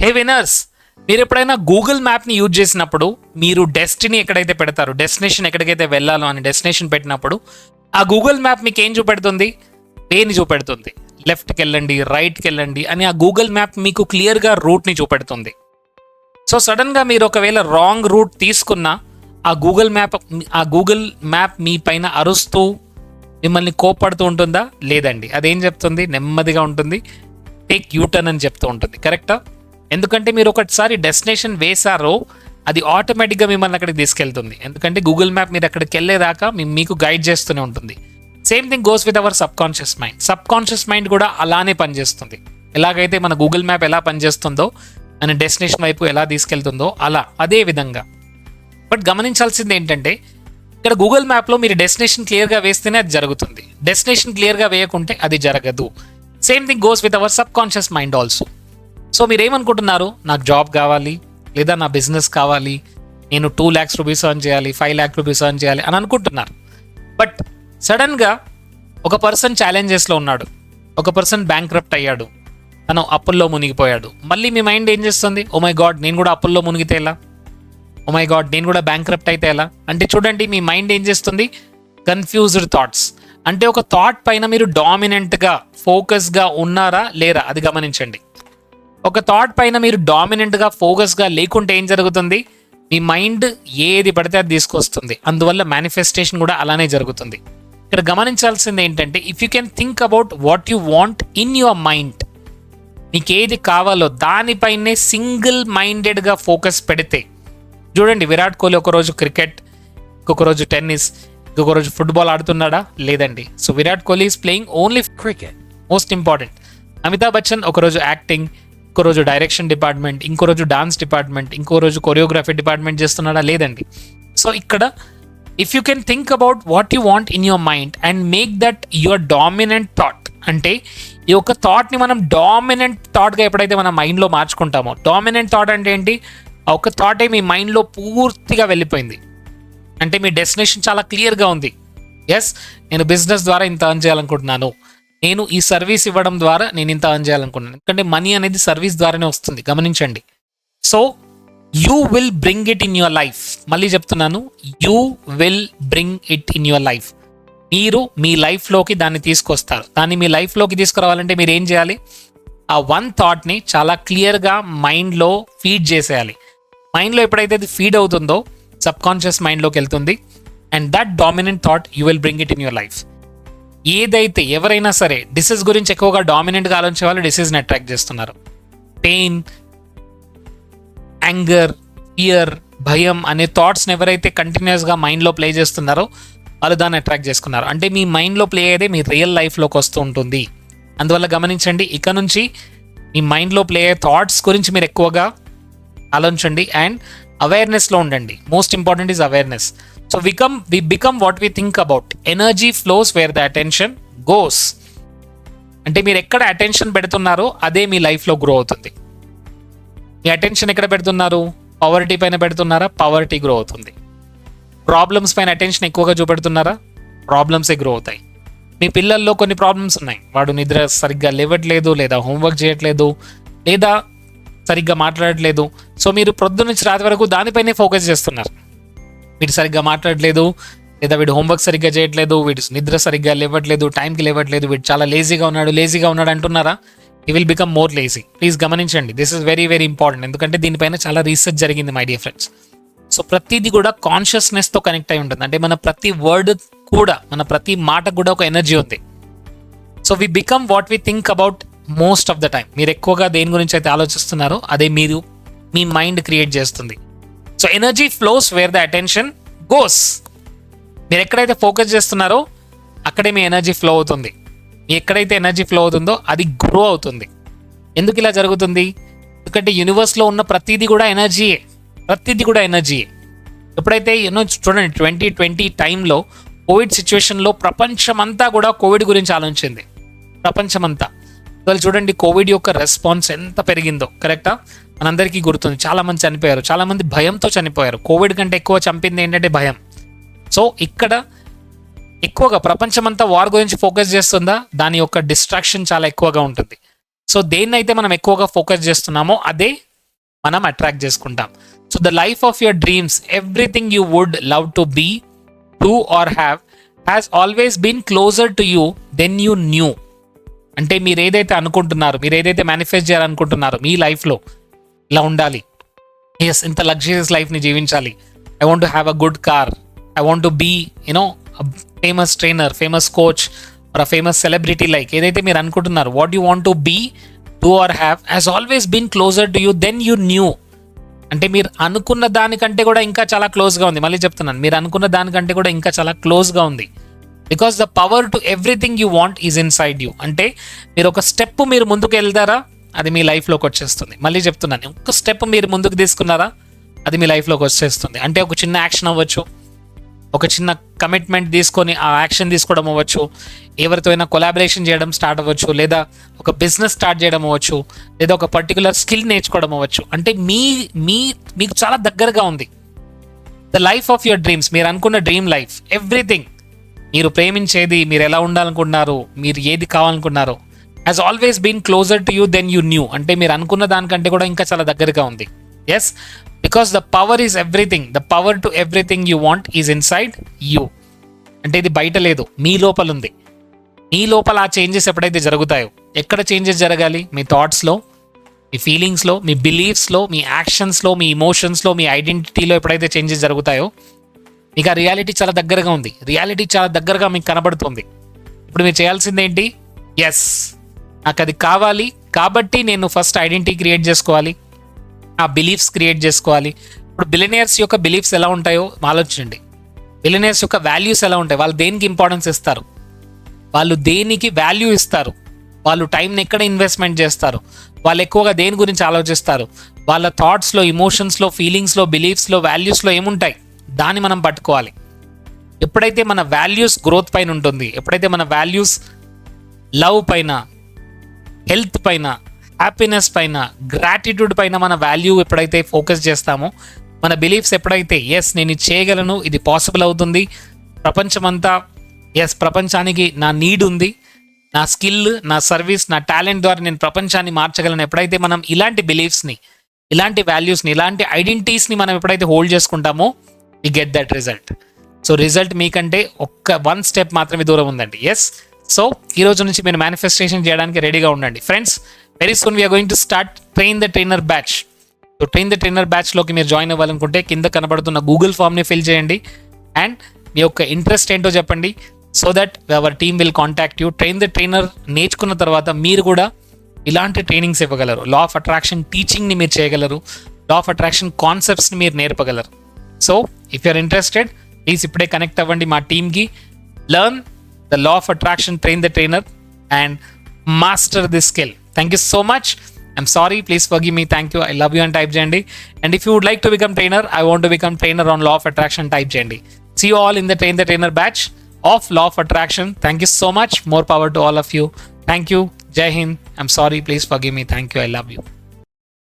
Hey winners, మీరు ఎప్పుడైనా Google మ్యాప్ని use చేసినప్పుడు మీరు డెస్టినీ ఎక్కడైతే పెడతారో, డెస్టినేషన్ ఎక్కడికైతే వెళ్ళాలో అని డెస్టినేషన్ పెట్టినప్పుడు ఆ గూగుల్ మ్యాప్ మీకు ఏం చూపెడుతుంది? వేని చూపెడుతుంది. లెఫ్ట్కి వెళ్ళండి, రైట్కి వెళ్ళండి అని ఆ గూగుల్ మ్యాప్ మీకు క్లియర్గా రూట్ని చూపెడుతుంది. సో సడన్గా మీరు ఒకవేళ రాంగ్ రూట్ తీసుకున్నా ఆ గూగుల్ మ్యాప్ మీ పైన అరుస్తూ మిమ్మల్ని కోప్పడుతూ ఉంటుందా? లేదండి. అదేం చెప్తుంది? నెమ్మదిగా ఉంటుంది, టేక్ యూటర్న్ అని చెప్తూ ఉంటుంది. కరెక్టా? ఎందుకంటే మీరు ఒకసారి డెస్టినేషన్ వేశారో అది ఆటోమేటిక్గా మిమ్మల్ని అక్కడికి తీసుకెళ్తుంది. ఎందుకంటే గూగుల్ మ్యాప్ మీరు అక్కడికి వెళ్ళేదాకా మీకు గైడ్ చేస్తూనే ఉంటుంది. Same thing goes with our sub conscious mind. Sub conscious mind కూడా అలానే పనిచేస్తుంది. ఎలాగైతే మన గూగుల్ మ్యాప్ ఎలా పనిచేస్తుందో, మన డెస్టినేషన్ వైపు ఎలా తీసుకెళ్తుందో అలా అదే విధంగా. బట్ గమనించాల్సింది ఏంటంటే ఇక్కడ గూగుల్ మ్యాప్లో మీరు డెస్టినేషన్ క్లియర్గా వేస్తేనే అది జరుగుతుంది. డెస్టినేషన్ క్లియర్గా వేయకుంటే అది జరగదు. Same thing goes with our sub conscious mind also. So మీరు ఏమనుకుంటున్నారు? నాకు జాబ్ కావాలి, లేదా నా బిజినెస్ కావాలి, నేను 2 lakhs రూపీస్ ఎర్న్ చేయాలి, 5 lakh రూపీస్ ఎర్న్ చేయాలి అని అనుకుంటున్నారు. బట్ సడన్గా ఒక పర్సన్ ఛాలెంజెస్లో ఉన్నాడు, ఒక పర్సన్ బ్యాంక్రప్ట్ అయ్యాడు, తను అప్పుల్లో మునిగిపోయాడు. మళ్ళీ మీ మైండ్ ఏం చేస్తుంది? ఓ మై గాడ్, నేను కూడా అప్పుల్లో మునిగితే ఎలా? ఓ మై గాడ్, నేను కూడా బ్యాంక్రప్ట్ అయితే ఎలా? అంటే చూడండి, మీ మైండ్ ఏం చేస్తుంది? Confused thoughts. అంటే ఒక థాట్ పైన మీరు డామినెంట్గా ఫోకస్గా ఉన్నారా లేరా అది గమనించండి. ఒక థాట్ పైన మీరు డామినెంట్గా ఫోకస్గా లేకుంటే ఏం జరుగుతుంది? మీ మైండ్ ఏది పడితే అది తీసుకొస్తుంది. అందువల్ల మేనిఫెస్టేషన్ కూడా అలానే జరుగుతుంది. ఇక్కడ గమనించాల్సింది ఏంటంటే, if you can think about what you want in your mind, మీకు ఏది కావాలో దానిపైనే సింగిల్ మైండెడ్గా ఫోకస్ పెడితే, చూడండి విరాట్ కోహ్లీ ఒకరోజు క్రికెట్, ఇంకొక రోజు టెన్నిస్, ఇంకొక రోజు ఫుట్బాల్ ఆడుతున్నాడా? లేదండి. So Virat Kohli is playing only cricket, most important. Amitabh Bachchan ఒకరోజు యాక్టింగ్, ఇంకో రోజు డైరెక్షన్ డిపార్ట్మెంట్, ఇంకో రోజు డాన్స్ డిపార్ట్మెంట్, ఇంకో రోజు కొరియోగ్రఫీ డిపార్ట్మెంట్ చేస్తున్నాడా? లేదండి. సో ఇక్కడ if you can think about what you want in your mind and make that your dominant thought, అంటే ఈ యొక్క థాట్ని మనం డామినెంట్ థాట్గా ఎప్పుడైతే మన మైండ్లో మార్చుకుంటామో, డామినెంట్ థాట్ అంటే ఏంటి? ఆ ఒక థాటే మీ మైండ్లో పూర్తిగా వెళ్ళిపోయింది. అంటే మీ డెస్టినేషన్ చాలా క్లియర్గా ఉంది. ఎస్, నేను బిజినెస్ ద్వారా ఇంత ఎర్న్ చేయాలనుకుంటున్నాను, నేను ఈ సర్వీస్ ఇవ్వడం ద్వారా నేను ఇంత ఎర్న్ చేయాలనుకుంటున్నాను. ఎందుకంటే మనీ అనేది సర్వీస్ ద్వారానే వస్తుంది, గమనించండి. So you will bring it in your life. మళ్ళీ చెప్తున్నాను, you will bring it in your life. మీరు మీ లైఫ్లోకి దాన్ని తీసుకొస్తారు. దాన్ని మీ లైఫ్లోకి తీసుకురావాలంటే మీరు ఏం చేయాలి? ఆ వన్ థాట్ని చాలా క్లియర్గా మైండ్లో ఫీడ్ చేసేయాలి. మైండ్లో ఎప్పుడైతే అది ఫీడ్ అవుతుందో సబ్ కాన్షియస్ మైండ్లోకి వెళ్తుంది. And that dominant thought you will bring it in your life. ఏదైతే ఎవరైనా సరే డిసీజ్ గురించి ఎక్కువగా డామినెంట్గా ఆలోచించే వాళ్ళు డిసీజ్ని అట్రాక్ట్ చేస్తున్నారు. పెయిన్, యాంగర్, ఫియర్, భయం అనే థాట్స్ని ఎవరైతే కంటిన్యూస్గా మైండ్లో ప్లే చేస్తున్నారో వాళ్ళు దాన్ని అట్రాక్ట్ చేసుకున్నారు. అంటే మీ మైండ్లో ప్లే అయ్యేదే మీ రియల్ లైఫ్లోకి వస్తూ ఉంటుంది. అందువల్ల గమనించండి, ఇక నుంచి మీ మైండ్లో ప్లే అయ్యే థాట్స్ గురించి మీరు ఎక్కువగా ఆలోచించండి అండ్ అవేర్నెస్లో ఉండండి. Most important is awareness. So we become what we think about. Energy flows where the attention goes. అంటే మీరు ఎక్కడ అటెన్షన్ పెడుతున్నారో అదే మీ లైఫ్లో గ్రో అవుతుంది. మీ అటెన్షన్ ఎక్కడ పెడుతున్నారు? పవర్టీ పైన పెడుతున్నారా? పవర్టీ గ్రో అవుతుంది. ప్రాబ్లమ్స్ పైన అటెన్షన్ ఎక్కువగా చూపెడుతున్నారా? ప్రాబ్లమ్సే గ్రో అవుతాయి. మీ పిల్లల్లో కొన్ని ప్రాబ్లమ్స్ ఉన్నాయి, వాడు నిద్ర సరిగ్గా లేవట్లేదు, లేదా హోంవర్క్ చేయట్లేదు, లేదా సరిగ్గా మాట్లాడట్లేదు. సో మీరు పొద్దున్న నుంచి రాత్రి వరకు దానిపైనే ఫోకస్ చేస్తున్నారు. వీడు సరిగ్గా మాట్లాడలేదు, లేదా వీడు హోంవర్క్ సరిగ్గా చేయట్లేదు, వీడు నిద్ర సరిగ్గా లేవట్లేదు, టైంకి లేవట్లేదు, వీడు చాలా లేజీగా ఉన్నాడు అంటున్నారా? He will become more lazy. Please గమనించండి, this is very very important. ఎందుకంటే దీనిపైన చాలా రీసెర్చ్ జరిగింది మై డియర్ ఫ్రెండ్స్. సో ప్రతిదీ కూడా కాన్షియస్నెస్తో కనెక్ట్ అయి ఉంటుంది. అంటే మన ప్రతి వర్డ్ కూడా, మన ప్రతి మాటకు కూడా ఒక ఎనర్జీ ఉంది. So we become what we think about most of the time. మీరు ఎక్కువగా దేని గురించి అయితే ఆలోచిస్తున్నారో అదే మీరు మీ మైండ్ క్రియేట్ చేస్తుంది. So energy flows where the attention goes. మీరు ఎక్కడైతే ఫోకస్ చేస్తున్నారో అక్కడే మీ ఎనర్జీ ఫ్లో అవుతుంది. మీ ఎక్కడైతే ఎనర్జీ ఫ్లో అవుతుందో అది గ్రో అవుతుంది. ఎందుకు ఇలా జరుగుతుంది? ఎందుకంటే యూనివర్స్లో ఉన్న ప్రతిదీ కూడా ఎనర్జీయే. ఎప్పుడైతే చూడండి 2020 టైంలో కోవిడ్ సిచ్యువేషన్లో ప్రపంచమంతా కూడా కోవిడ్ గురించి ఆలోచించింది. ప్రపంచమంతా వాళ్ళు చూడండి కోవిడ్ యొక్క రెస్పాన్స్ ఎంత పెరిగిందో. కరెక్టా? మనందరికీ గుర్తుంది. చాలామంది చనిపోయారు, చాలామంది భయంతో చనిపోయారు. కోవిడ్ కంటే ఎక్కువ చంపింది ఏంటంటే భయం. సో ఇక్కడ ఎక్కువగా ప్రపంచమంతా వార్ గురించి ఫోకస్ చేస్తుందా? దాని యొక్క డిస్ట్రాక్షన్ చాలా ఎక్కువగా ఉంటుంది. సో దేన్నైతే మనం ఎక్కువగా ఫోకస్ చేస్తున్నామో అదే మనం అట్రాక్ట్ చేసుకుంటాం. So the life of your dreams, everything you would love to be, to or have, has always been closer to you than you knew. అంటే మీరు ఏదైతే అనుకుంటున్నారో, మీరు ఏదైతే మేనిఫెస్ట్ చేయాలనుకుంటున్నారో మీ లైఫ్లో, ఇలా ఉండాలి, ఎస్ ఇంత లగ్జరియస్ లైఫ్ని జీవించాలి, I want to have a good car, I want to be famous trainer, famous coach or a famous celebrity, like ఏదైతే మీరు అనుకుంటున్నారు, what you want to be, to or have, has always been closer to you than you knew. అంటే మీరు అనుకున్న దానికంటే కూడా ఇంకా చాలా క్లోజ్గా ఉంది. మళ్ళీ చెప్తున్నాను, మీరు అనుకున్న దానికంటే కూడా ఇంకా చాలా క్లోజ్గా ఉంది. Because the power to everything you want is in side you. అంటే మీరు ఒక స్టెప్ మీరు ముందుకు వెళ్తారా, అది మీ లైఫ్లోకి వచ్చేస్తుంది. మళ్ళీ చెప్తున్నాను, ఒక స్టెప్ మీరు ముందుకు తీసుకున్నారా, అది మీ లైఫ్లోకి వచ్చేస్తుంది. అంటే ఒక చిన్న యాక్షన్ అవ్వచ్చు, ఒక చిన్న కమిట్మెంట్ తీసుకొని ఆ యాక్షన్ తీసుకోవడం అవ్వచ్చు, ఎవరితో అయినా కొలాబరేషన్ చేయడం స్టార్ట్ అవ్వచ్చు, లేదా ఒక బిజినెస్ స్టార్ట్ చేయడం అవ్వచ్చు, లేదా ఒక పర్టికులర్ స్కిల్ నేర్చుకోవడం అవ్వచ్చు. అంటే మీకు చాలా దగ్గరగా ఉంది the life of your dreams, మీరు అనుకున్న డ్రీమ్ లైఫ్, ఎవ్రీథింగ్, మీరు ప్రేమించేది, మీరు ఎలా ఉండాలనుకుంటున్నారు, మీరు ఏది కావాలనుకున్నారో, has always been closer to you than you knew. అంటే మీరు అనుకున్న దానికంటే కూడా ఇంకా చాలా దగ్గరగా ఉంది. Yes, because the power is everything, the power to everything you want is inside you. అంటే ఇది బయట లేదు, మీ లోపల ఉంది. మీ లోపల ఆ చేంజెస్ ఎప్పుడైతే జరుగుతాయో, ఎక్కడ చేంజెస్ జరగాలి, మీ థాట్స్లో, మీ ఫీలింగ్స్లో, మీ బిలీఫ్స్లో, మీ యాక్షన్స్లో, మీ ఇమోషన్స్లో, మీ ఐడెంటిటీలో ఎప్పుడైతే చేంజెస్ జరుగుతాయో, మీకు ఆ రియాలిటీ చాలా దగ్గరగా ఉంది. రియాలిటీ చాలా దగ్గరగా మీకు కనబడుతుంది. ఇప్పుడు మీరు చేయాల్సింది ఏంటి, ఎస్ నాకు అది కావాలి కాబట్టి నేను ఫస్ట్ ఐడెంటిటీ క్రియేట్ చేసుకోవాలి, ఆ బిలీఫ్స్ క్రియేట్ చేసుకోవాలి. ఇప్పుడు బిలియనీర్స్ యొక్క బిలీఫ్స్ ఎలా ఉంటాయో ఆలోచించండి. బిలియనీర్స్ యొక్క వాల్యూస్ ఎలా ఉంటాయి, వాళ్ళు దేనికి ఇంపార్టెన్స్ ఇస్తారు, వాళ్ళు దేనికి వాల్యూ ఇస్తారు, వాళ్ళు టైంని ఎక్కడ ఇన్వెస్ట్మెంట్ చేస్తారు, వాళ్ళు ఎక్కువగా దేని గురించి ఆలోచిస్తారు, వాళ్ళ థాట్స్లో, ఇమోషన్స్లో, ఫీలింగ్స్లో, బిలీఫ్స్లో, వాల్యూస్లో ఏముంటాయి, దాన్ని మనం పట్టుకోవాలి. ఎప్పుడైతే మన వాల్యూస్ గ్రోత్ పైన ఉంటుంది, ఎప్పుడైతే మన వాల్యూస్ లవ్ పైన, హెల్త్ పైన, హ్యాపీనెస్ పైన, గ్రాటిట్యూడ్ పైన మన వాల్యూ ఎప్పుడైతే ఫోకస్ చేస్తామో, మన బిలీఫ్స్ ఎప్పుడైతే ఎస్ నేను ఇది చేయగలను, ఇది పాసిబుల్ అవుతుంది, ప్రపంచమంతా ఎస్ ప్రపంచానికి నా నీడ్ ఉంది, నా స్కిల్, నా సర్వీస్, నా టాలెంట్ ద్వారా నేను ప్రపంచాన్ని మార్చగలను, ఎప్పుడైతే మనం ఇలాంటి బిలీఫ్స్ని, ఇలాంటి వాల్యూస్ని, ఇలాంటి ఐడెంటిటీస్ని మనం ఎప్పుడైతే హోల్డ్ చేసుకుంటామో, we get that result. So result మీకంటే వన్ స్టెప్ మాత్రమే దూరం ఉందండి. ఎస్, సో ఈ రోజు నుంచి మీరు మేనిఫెస్టేషన్ చేయడానికి రెడీగా ఉండండి. Friends, very soon we are going to start train the trainer batch. So train the trainer బ్యాచ్లోకి మీరు జాయిన్ అవ్వాలనుకుంటే కింద కనబడుతున్న గూగుల్ ఫామ్ని ఫిల్ చేయండి అండ్ మీ యొక్క ఇంట్రెస్ట్ ఏంటో చెప్పండి. So that our team will contact you. Train the trainer నేర్చుకున్న తర్వాత మీరు కూడా ఇలాంటి ట్రైనింగ్స్ ఇవ్వగలరు. లా ఆఫ్ అట్రాక్షన్ టీచింగ్ని మీరు చేయగలరు, లా ఆఫ్ అట్రాక్షన్ కాన్సెప్ట్స్ని మీరు నేర్పగలరు. So if you are interested, please ఇప్పుడే కనెక్ట్ అవ్వండి మా టీమ్కి. Learn the law of attraction, train the trainer and master this skill. Thank you so much. I'm sorry, please forgive me. Thank you, I love you and type చేయండి. And if you would like to become trainer, I want to become trainer on law of attraction, type చేయండి. See you all in the train the trainer batch of law of attraction. Thank you so much. More power to all of you. Thank you. Jai Hind. I'm sorry, please forgive me. Thank you, I love you.